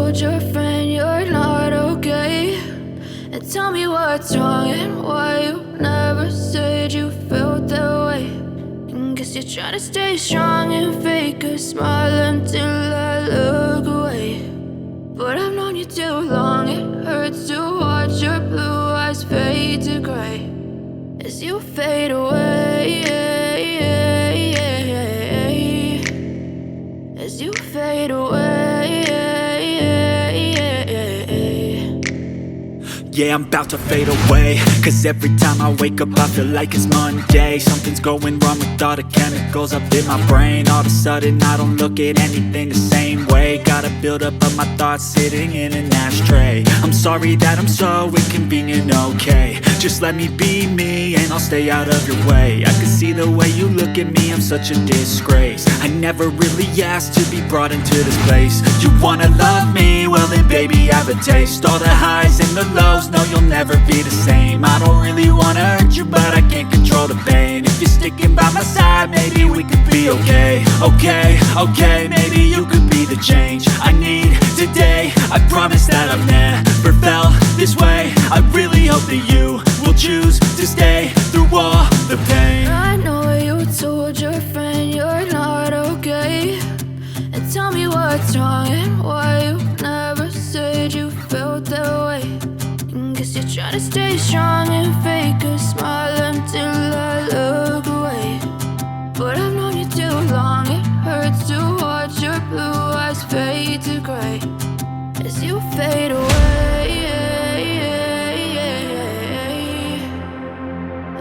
told your friend you're not okay? And tell me what's wrong and why you never said you felt that way. And guess you're trying to stay strong and fake a smile until I look away. But I've known you too long, it hurts to watch your blue eyes fade to gray as you fade away, as you fade away. Yeah, I'm about to fade away, cause every time I wake up I feel like it's Monday. Something's going wrong with all the chemicals up in my brain. All of a sudden I don't look at anything the same way. Got a build up of my thoughts sitting in an ashtray. I'm sorry that I'm so inconvenient, okay? Just let me be me and I'll stay out of your way. I can see the way you look at me, I'm such a disgrace. I never really asked to be brought into this place. You wanna love me? Well then baby have a taste. All the highs and the lows, no, you'll never be the same. I don't really wanna hurt you, but I can't control the pain. If you're sticking by my side, maybe we could be okay. Okay, maybe you could be the change I need today. I promise that I've never felt this way. I really hope that you will choose to stay through all the pain. I know you told your friend you're not okay. And tell me what's wrong and why you never said you felt that way. Guess you're trying to stay strong and fake a smile until I look away. But I've known you too long, it hurts to watch your blue eyes fade to gray as you fade away,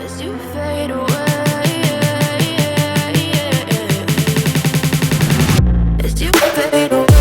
as you fade away, as you fade away.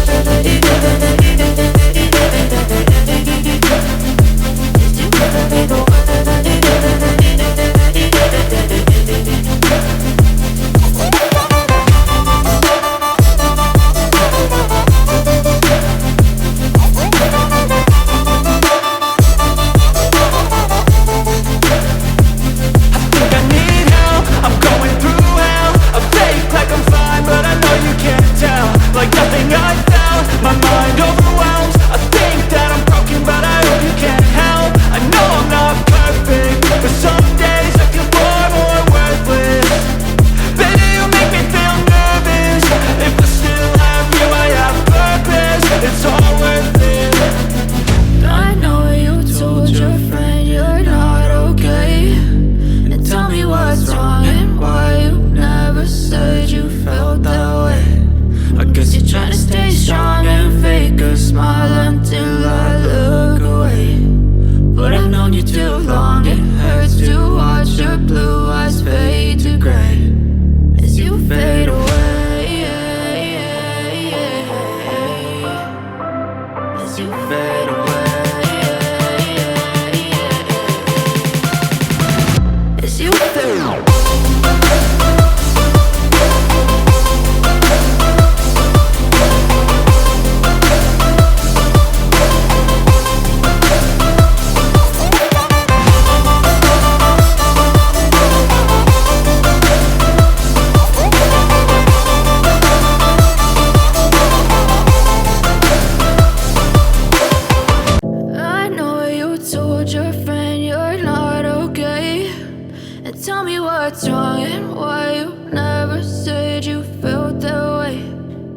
What's wrong and why you never said you felt that way.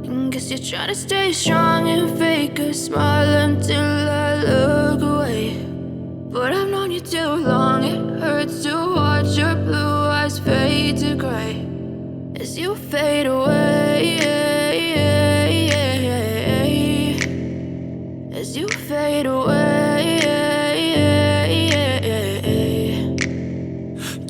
And guess you're trying to stay strong and fake a smile until I look away. But I've known you too long, it hurts to watch your blue eyes fade to gray as you fade away, as you fade away.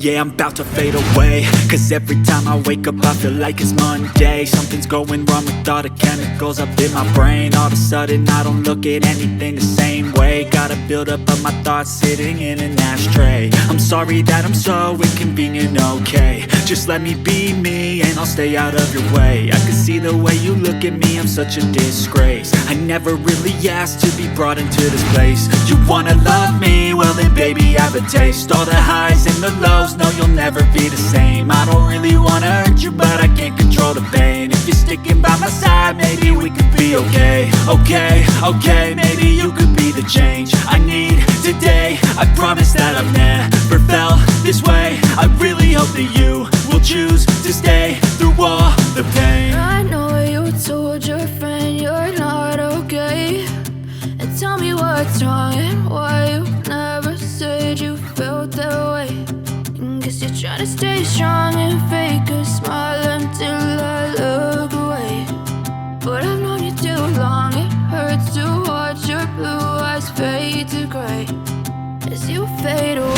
Yeah, I'm about to fade away, cause every time I wake up I feel like it's Monday. Something's going wrong with all the chemicals up in my brain. All of a sudden I don't look at anything the same way. Got a build up of my thoughts sitting in an ashtray. I'm sorry that I'm so inconvenient, okay? Just let me be me and I'll stay out of your way. I can see the way you look at me, I'm such a disgrace. I never really asked to be brought into this place. You wanna love me? Well then baby have a taste. All the highs and the lows, knows, no, you'll never be the same. I don't really wanna hurt you, but I can't control the pain. If you're sticking by my side, maybe we could be okay. Okay, okay, maybe you could be the change I need today. I promise that I've never felt this way. I really hope that you will choose to stay through all the pain. I know you told your friend you're not okay, and tell me what's wrong and why you never said you felt that way. And guess you're trying to stay strong and fake a smile until I look away. But I've known you too long, it hurts to watch your blue eyes fade to gray as you fade away.